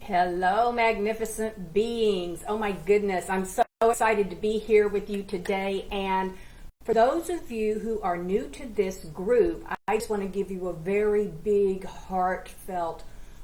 Hello, magnificent beings. Oh my goodness, I'm so excited to be here with you today. And for those of you who are new to this group, I just want to give you a very big, heartfelt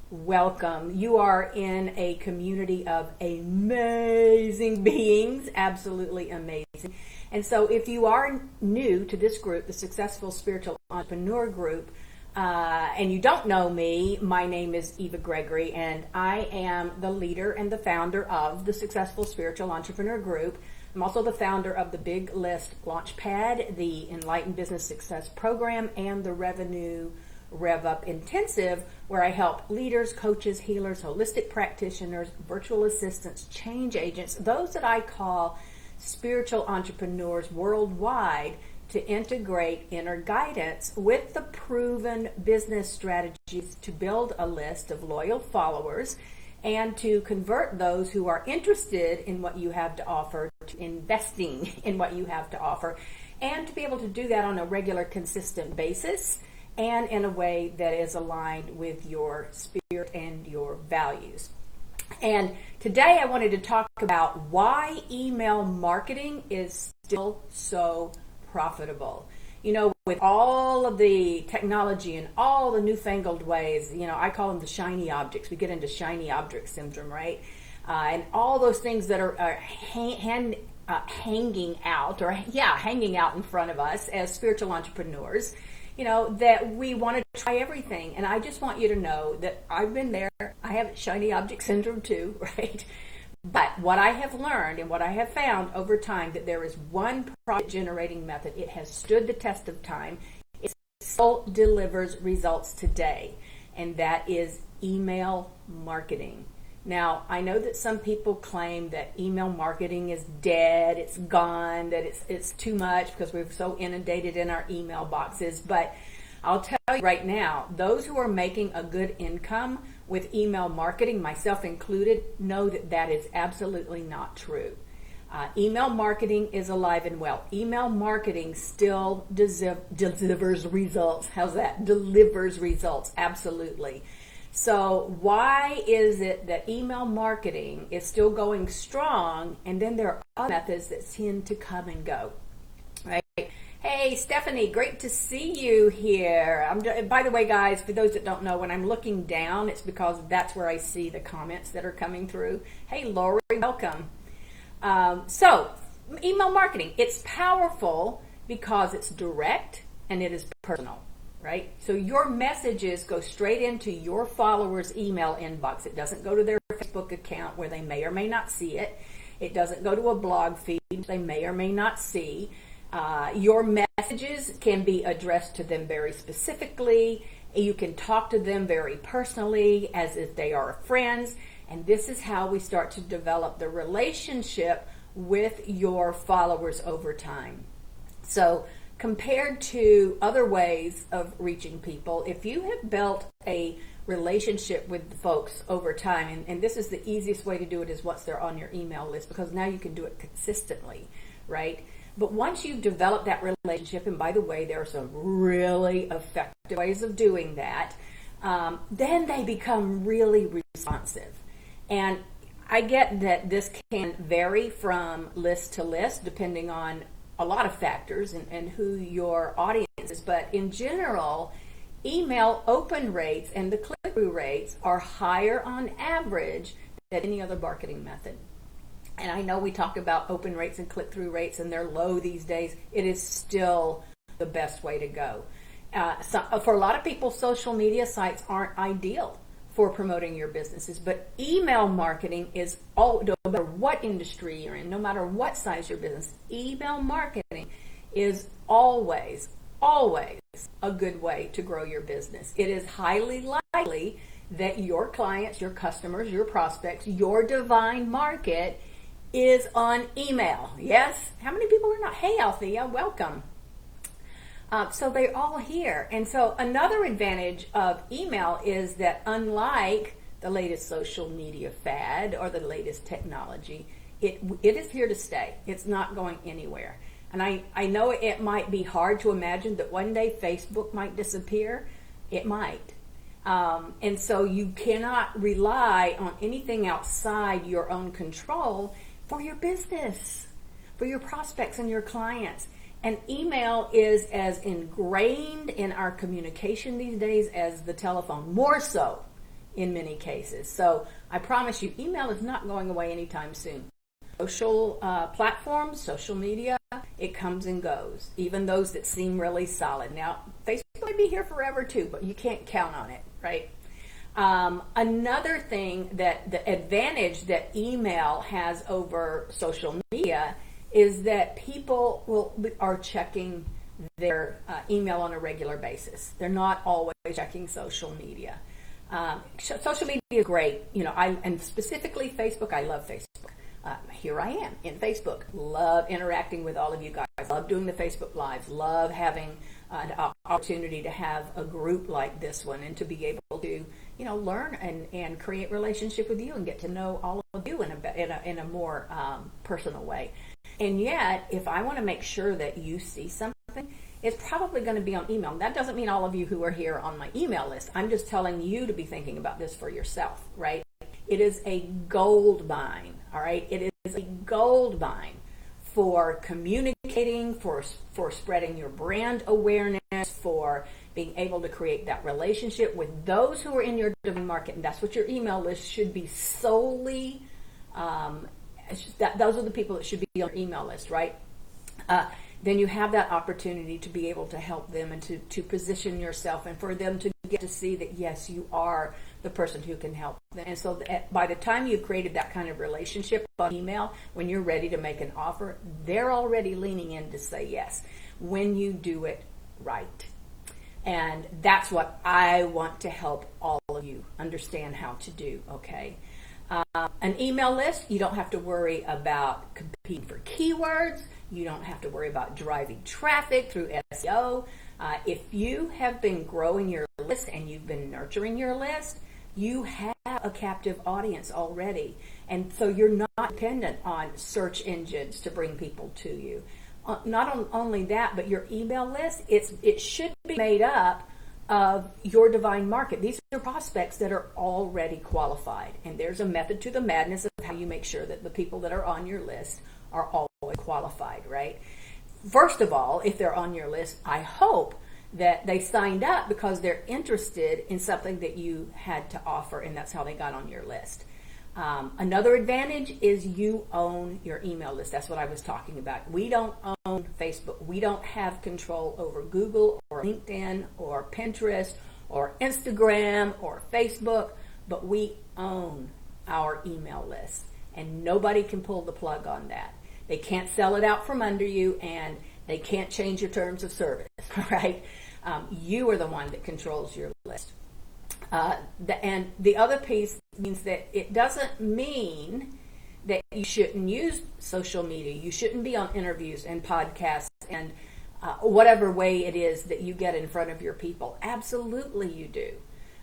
welcome. You are in a community of amazing beings, absolutely amazing. And so if you are new to this group, the Successful Spiritual Entrepreneur Group, and you don't know me, my name is Eva Gregory, and I am the leader and the founder of the Successful Spiritual Entrepreneur Group. I'm also the founder of the Big List Launchpad, the Enlightened Business Success Program, and the Revenue Rev Up Intensive, where I help leaders, coaches, healers, holistic practitioners, virtual assistants, change agents, those that I call spiritual entrepreneurs worldwide, to integrate inner guidance with the proven business strategies to build a list of loyal followers and to convert those who are interested in what you have to offer to investing in what you have to offer, and to be able to do that on a regular, consistent basis and in a way that is aligned with your spirit and your values. And today I wanted to talk about why email marketing is still so profitable. You know, with all of the technology and all the newfangled ways, I call them the shiny objects. We get into shiny object syndrome, right? And all those things that are hanging out in front of us as spiritual entrepreneurs, that we want to try everything. And I just want you to know that I've been there. I have shiny object syndrome too, right? But what I have learned and what I have found over time, that there is one profit generating method. It has stood the test of time. It still delivers results today, and that is email marketing. Now, I know that some people claim that email marketing is dead, it's gone, that it's too much because we're so inundated in our email boxes. But I'll tell you right now, those who are making a good income with email marketing, myself included, know that that is absolutely not true. Email marketing is alive and well. Email marketing still delivers results. How's that? Delivers results, absolutely. So why is it that email marketing is still going strong, and then there are other methods that tend to come and go, right? Hey, Stephanie, great to see you here. By the way, guys, for those that don't know, when I'm looking down, it's because that's where I see the comments that are coming through. Hey, Lori, welcome. So, email marketing, it's powerful because it's direct and it is personal, right? So your messages go straight into your followers' email inbox. It doesn't go to their Facebook account where they may or may not see it. It doesn't go to a blog feed they may or may not see. Your messages can be addressed to them very specifically. You can talk to them very personally, as if they are friends. And this is how we start to develop the relationship with your followers over time. So compared to other ways of reaching people, if you have built a relationship with folks over time, and this is the easiest way to do it, is once they're on your email list, because now you can do it consistently, right? But once you've developed that relationship, and by the way, there are some really effective ways of doing that, then they become really responsive. And I get that this can vary from list to list, depending on a lot of factors and who your audience is. But in general, email open rates and the click-through rates are higher on average than any other marketing method. And I know we talk about open rates and click-through rates, and they're low these days. It is still the best way to go. So for a lot of people, social media sites aren't ideal for promoting your businesses, but email marketing is no matter what industry you're in, no matter what size your business, email marketing is always a good way to grow your business. It is highly likely that your clients, your customers, your prospects, your divine market is on email. Yes? How many people are not? Hey, Althea, welcome. So they're all here. And so another advantage of email is that unlike the latest social media fad or the latest technology, it is here to stay. It's not going anywhere. And I know it might be hard to imagine that one day Facebook might disappear. It might. And so you cannot rely on anything outside your own control for your business, for your prospects and your clients. And email is as ingrained in our communication these days as the telephone, more so in many cases. So I promise you, email is not going away anytime soon. Social platforms, social media, it comes and goes, even those that seem really solid. Now, Facebook may be here forever too, but you can't count on it, right? Another thing, that the advantage that email has over social media is that people are checking their email on a regular basis. They're not always checking social media. Social media is great, and specifically Facebook. I love Facebook. Here I am in Facebook. Love interacting with all of you guys. Love doing the Facebook Lives. Love having an opportunity to have a group like this one and to be able to, learn and create relationship with you and get to know all of you in a more personal way. And yet, if I want to make sure that you see something, it's probably going to be on email. That doesn't mean all of you who are here on my email list. I'm just telling you to be thinking about this for yourself, right? It is a gold mine, all right? It is a gold mine for communicating, for spreading your brand awareness, for being able to create that relationship with those who are in your divine market. And that's what your email list should be solely. Those are the people that should be on your email list, right? Then you have that opportunity to be able to help them and to position yourself and for them to get to see that, yes, you are the person who can help them. And so by the time you've created that kind of relationship on email, when you're ready to make an offer, they're already leaning in to say yes when you do it right. And that's what I want to help all of you understand how to do, okay? An email list, you don't have to worry about competing for keywords. You don't have to worry about driving traffic through SEO. If you have been growing your list and you've been nurturing your list, you have a captive audience already. And so you're not dependent on search engines to bring people to you. Not only that, but your email list, it should be made up of your divine market. These are prospects that are already qualified. And there's a method to the madness of how you make sure that the people that are on your list are always qualified, right? First of all, if they're on your list, I hope that they signed up because they're interested in something that you had to offer, and that's how they got on your list. Another advantage is you own your email list. That's what I was talking about. We don't own Facebook. We don't have control over Google or LinkedIn or Pinterest or Instagram or Facebook, but we own our email list, and nobody can pull the plug on that. They can't sell it out from under you, and they can't change your terms of service, right? You are the one that controls your list. And the other piece means that it doesn't mean that you shouldn't use social media. You shouldn't be on interviews and podcasts and whatever way it is that you get in front of your people. Absolutely you do.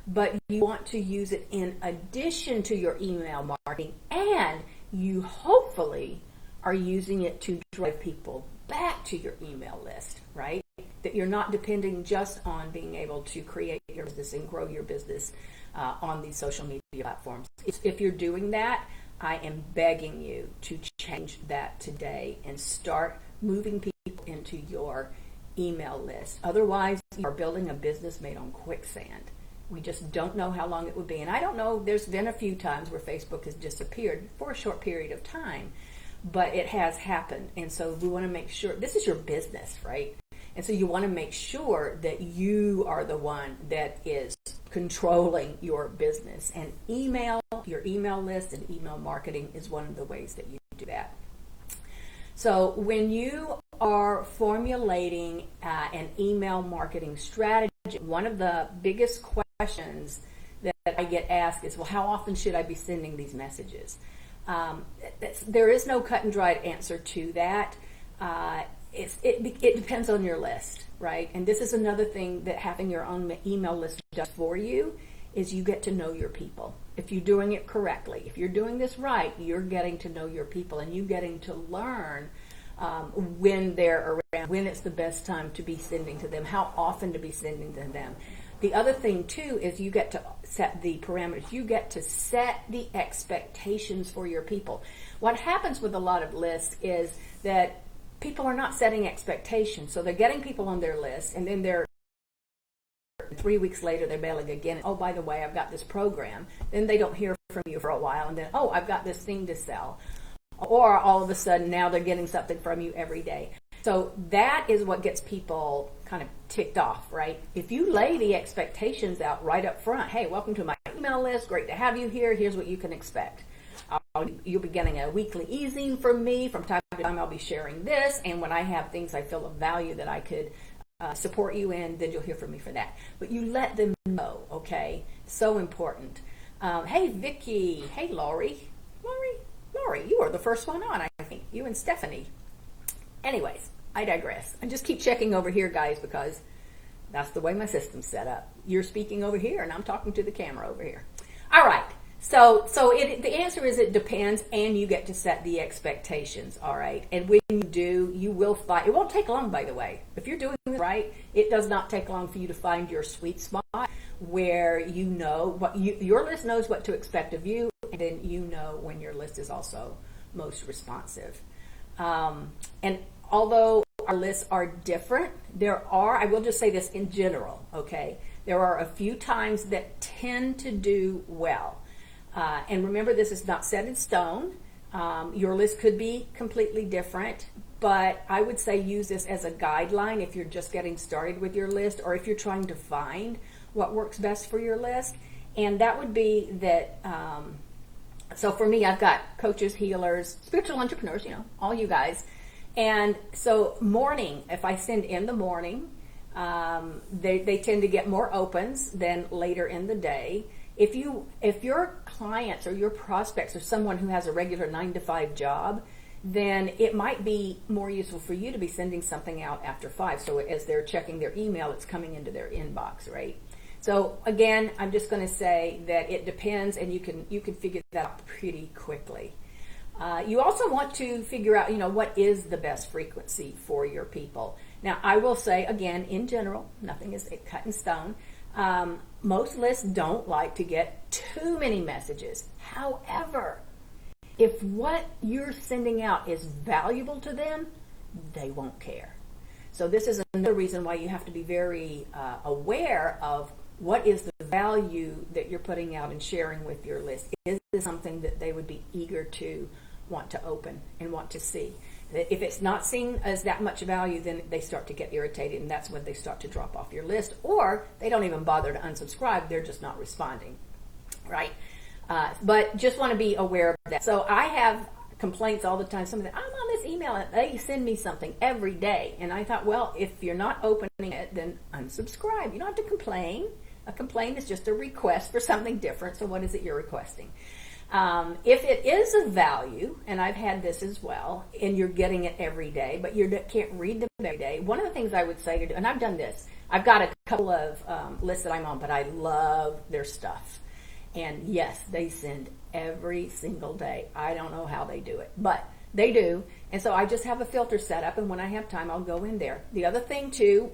But you want to use it in addition to your email marketing, and you hopefully are using it to drive people back to your email list, right? That you're not depending just on being able to create your business and grow your business on these social media platforms. If you're doing that, I am begging you to change that today and start moving people into your email list. Otherwise, you are building a business made on quicksand. We just don't know how long it would be. And I don't know, there's been a few times where Facebook has disappeared for a short period of time, but it has happened. And so we want to make sure, this is your business, right? And so you want to make sure that you are the one that is controlling your business. And your email list and email marketing is one of the ways that you do that. So when you are formulating an email marketing strategy, one of the biggest questions that I get asked is, well, how often should I be sending these messages? There is no cut and dried answer to that. It depends on your list, right? And this is another thing that having your own email list does for you, is you get to know your people. If you're doing it correctly, if you're doing this right, you're getting to know your people, and you're getting to learn when they're around, when it's the best time to be sending to them, how often to be sending to them. The other thing too is you get to set the parameters. You get to set the expectations for your people. What happens with a lot of lists is that people are not setting expectations. So they're getting people on their list, and then they're 3 weeks later they're mailing again. Oh, by the way, I've got this program. Then they don't hear from you for a while, and then, oh, I've got this thing to sell. Or all of a sudden now they're getting something from you every day. So that is what gets people kind of ticked off, right? If you lay the expectations out right up front, hey, welcome to my email list. Great to have you here. Here's what you can expect. You'll be getting a weekly e-zine from me. From time to time, I'll be sharing this. And when I have things I feel of value that I could support you in, then you'll hear from me for that. But you let them know, okay? So important. Hey, Vicki. Hey, Lori, you are the first one on, I think. You and Stephanie. Anyways, I digress. I just keep checking over here, guys, because that's the way my system's set up. You're speaking over here, and I'm talking to the camera over here. All right. So the answer is it depends, and you get to set the expectations, all right? And when you do, you will find, it won't take long, by the way. If you're doing this right, it does not take long for you to find your sweet spot where you know what your list knows what to expect of you, and then you know when your list is also most responsive. And although our lists are different, I will just say this in general, okay? There are a few times that tend to do well. And remember, this is not set in stone. Your list could be completely different, but I would say use this as a guideline if you're just getting started with your list, or if you're trying to find what works best for your list. And that would be that, so for me, I've got coaches, healers, spiritual entrepreneurs, all you guys. And so morning, if I send in the morning, they tend to get more opens than later in the day. If your clients or your prospects are someone who has a regular 9-to-5 job, then it might be more useful for you to be sending something out after 5. So as they're checking their email, it's coming into their inbox, right? So again, I'm just going to say that it depends, and you can figure that out pretty quickly. You also want to figure out, what is the best frequency for your people. Now, I will say again, in general, nothing is cut in stone. Most lists don't like to get too many messages. However, if what you're sending out is valuable to them, they won't care. So this is another reason why you have to be very aware of what is the value that you're putting out and sharing with your list. Is this something that they would be eager to want to open and want to see? If it's not seen as that much value, then they start to get irritated, and that's when they start to drop off your list, or they don't even bother to unsubscribe. They're just not responding, right? But just want to be aware of that. So I have complaints all the time. Somebody, I'm on this email, and they send me something every day. And I thought, well, if you're not opening it, then unsubscribe. You don't have to complain. A complaint is just a request for something different. So what is it you're requesting? If it is of value, and I've had this as well, and you're getting it every day, but you can't read them every day, one of the things I would say to do, and I've done this, I've got a couple of lists that I'm on, but I love their stuff. And yes, they send every single day. I don't know how they do it, but they do. And so I just have a filter set up, and when I have time, I'll go in there. The other thing, too,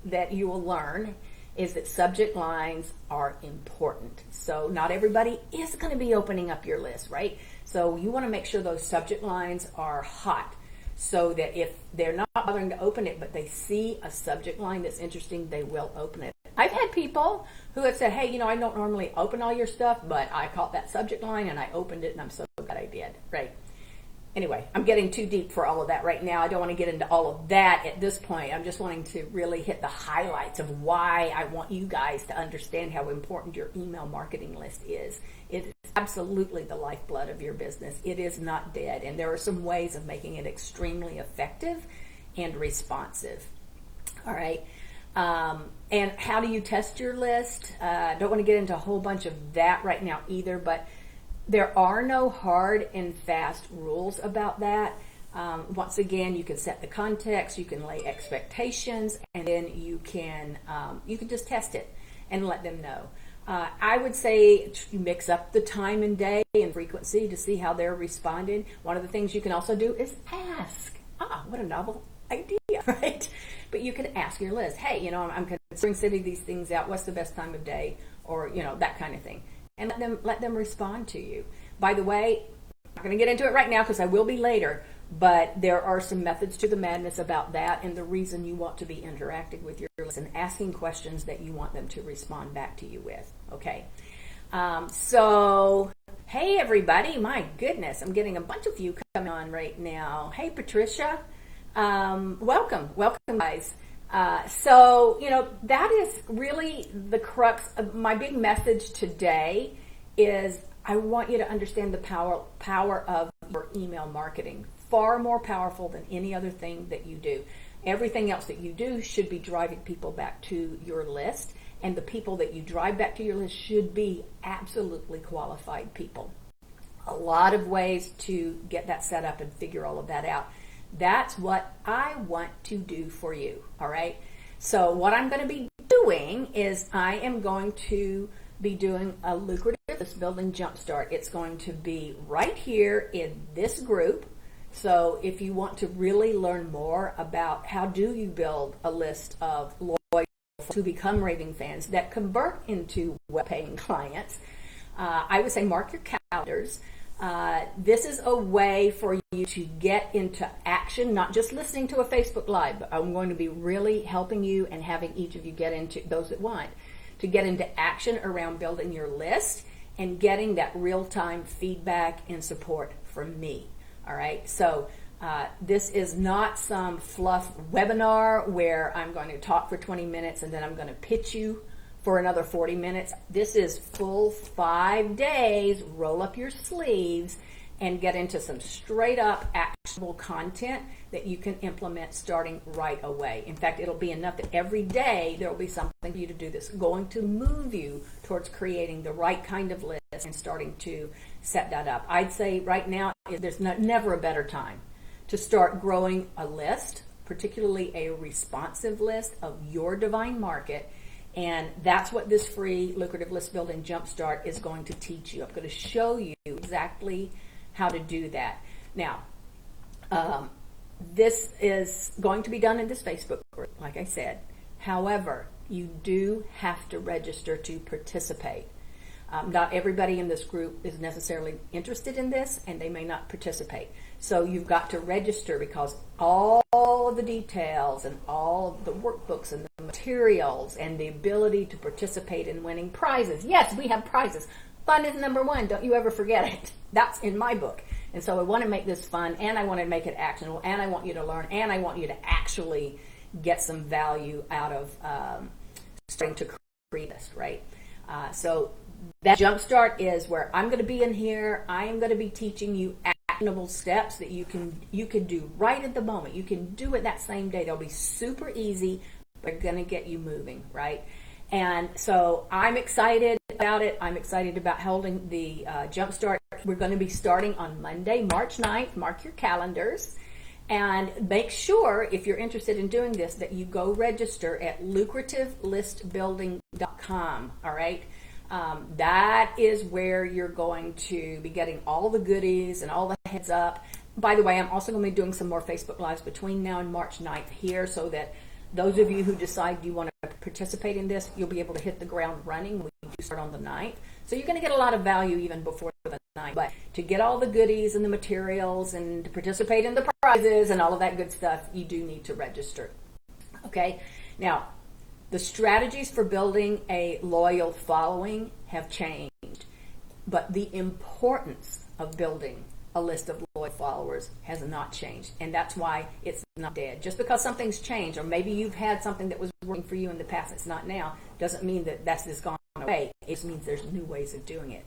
that you will learn is that subject lines are important. So not everybody is going to be opening up your list, right? So you want to make sure those subject lines are hot, so that if they're not bothering to open it, but they see a subject line that's interesting, they will open it. I've had people who have said, hey, I don't normally open all your stuff, but I caught that subject line and I opened it, and I'm so glad I did, right? Anyway, I'm getting too deep for all of that right now. I don't want to get into all of that at this point. I'm just wanting to really hit the highlights of why I want you guys to understand how important your email marketing list is. It is absolutely the lifeblood of your business. It is not dead, and there are some ways of making it extremely effective and responsive. All right. And how do you test your list? Don't want to get into a whole bunch of that right now either, but there are no hard and fast rules about that. Once again, you can set the context, you can lay expectations, and then you can just test it and let them know. I would say mix up the time and day and frequency to see how they're responding. One of the things you can also do is ask. What a novel idea, right? But you could ask your list, hey, I'm considering sending these things out. What's the best time of day? Or, that kind of thing. And let them respond to you. By the way, I'm not going to get into it right now because I will be later, but there are some methods to the madness about that and the reason you want to be interacting with your list and asking questions that you want them to respond back to you with. Okay. So, hey everybody, my goodness, I'm getting a bunch of you coming on right now. Hey Patricia, welcome guys. So, that is really the crux of my big message today is I want you to understand the power of your email marketing. Far more powerful than any other thing that you do. Everything else that you do should be driving people back to your list, and the people that you drive back to your list should be absolutely qualified people. A lot of ways to get that set up and figure all of that out. That's what I want to do for you, all right? So what I'm going to be doing is I am going to be doing a lucrative list building jumpstart. It's going to be right here in this group. So if you want to really learn more about how do you build a list of loyal to become raving fans that convert into well-paying clients, I would say mark your calendars. This is a way for you to get into action, not just listening to a Facebook Live, but I'm going to be really helping you and having each of you get into, those that want, to get into action around building your list and getting that real-time feedback and support from me. All right, so this is not some fluff webinar where I'm going to talk for 20 minutes and then I'm going to pitch you for another 40 minutes. This is full 5 days, roll up your sleeves and get into some straight up actionable content that you can implement starting right away. In fact, it'll be enough that every day there will be something for you to do that's going to move you towards creating the right kind of list and starting to set that up. I'd say right now there's never a better time to start growing a list, particularly a responsive list of your divine market. And that's what this free lucrative list building jumpstart is going to teach you. I'm going to show you exactly how to do that. Now, this is going to be done in this Facebook group, like I said. However, you do have to register to participate. Not everybody in this group is necessarily interested in this, and they may not participate. So you've got to register because all of the details and all the workbooks and the materials and the ability to participate in winning prizes. Yes, we have prizes. Fun is number one. Don't you ever forget it. That's in my book. And so I want to make this fun, and I want to make it actionable, and I want you to learn, and I want you to actually get some value out of starting to create this, right? So that jumpstart is where I'm going to be in here. I am going to be teaching you actionable steps that you can do right at the moment. You can do it that same day. They'll be super easy. They're going to get you moving, right? And so I'm excited about it. I'm excited about holding the jumpstart. We're going to be starting on Monday, March 9th. Mark your calendars. And make sure, if you're interested in doing this, that you go register at lucrativelistbuilding.com, all right? That is where you're going to be getting all the goodies and all the heads up. By the way, I'm also going to be doing some more Facebook Lives between now and March 9th here so that those of you who decide you want to participate in this, you'll be able to hit the ground running when you start on the 9th. So you're going to get a lot of value even before the 9th. But to get all the goodies and the materials and to participate in the prizes and all of that good stuff, you do need to register. Okay? Now, the strategies for building a loyal following have changed, but the importance of building a list of loyal followers has not changed, and that's why it's not dead. Just because something's changed, or maybe you've had something that was working for you in the past that's not now, doesn't mean that that's just gone away. It just means there's new ways of doing it.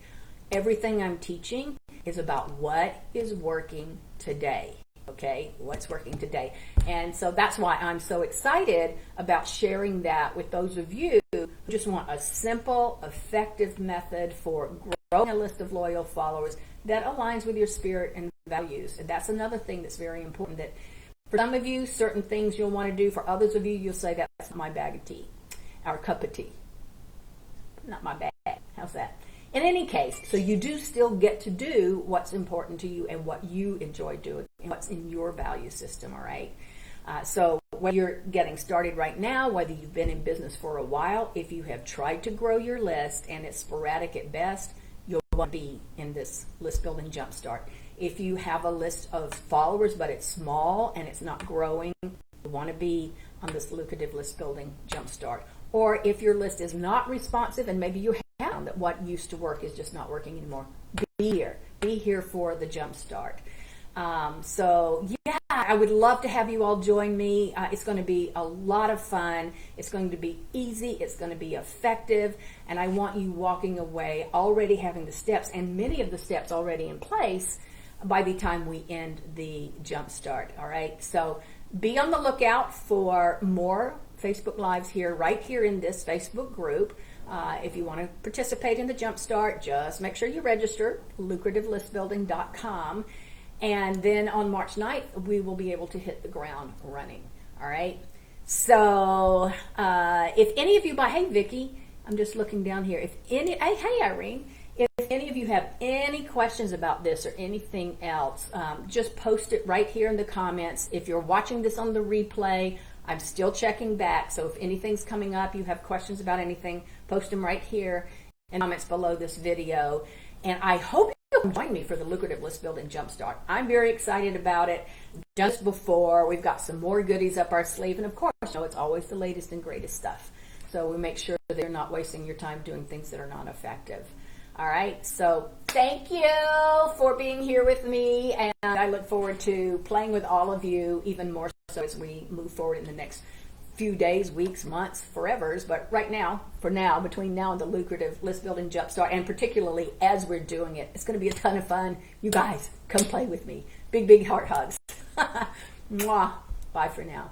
Everything I'm teaching is about what is working today. Okay, what's working today. And so that's why I'm so excited about sharing that with those of you who just want a simple, effective method for growing a list of loyal followers that aligns with your spirit and values. And that's another thing that's very important, that for some of you, certain things you'll want to do. For others of you, you'll say that's my bag of tea, our cup of tea. Not my bag. How's that? In any case, so you do still get to do what's important to you and what you enjoy doing and what's in your value system, all right? So whether you're getting started right now, whether you've been in business for a while, if you have tried to grow your list and it's sporadic at best, you'll want to be in this list building jumpstart. If you have a list of followers but it's small and it's not growing, you want to be on this lucrative list building jumpstart. Or if your list is not responsive and maybe you have found that what used to work is just not working anymore, be here for the jumpstart. So yeah, I would love to have you all join me. It's going to be a lot of fun. It's going to be easy. It's going to be effective. And I want you walking away already having the steps, and many of the steps already in place by the time we end the jumpstart. All right. So be on the lookout for more Facebook Lives here, right here in this Facebook group. If you want to participate in the jumpstart, just make sure you register, lucrativelistbuilding.com. And then on March 9th, we will be able to hit the ground running. All right. So if any of you, hey Vicki, I'm just looking down here. Hey Irene, if any of you have any questions about this or anything else, just post it right here in the comments. If you're watching this on the replay, I'm still checking back. So if anything's coming up, you have questions about anything, post them right here in the comments below this video. And I hope you'll join me for the Lucrative List Building Jumpstart. I'm very excited about it. Just before, we've got some more goodies up our sleeve. And of course, you know, it's always the latest and greatest stuff. So we make sure that you're not wasting your time doing things that are not effective. All right. So thank you for being here with me. And I look forward to playing with all of you even more so as we move forward in the next few days, weeks, months, forevers. But right now, for now, between now and the Lucrative List Building Jumpstart, and particularly as we're doing it, it's going to be a ton of fun. You guys, come play with me. Big, big heart hugs. Mwah. Bye for now.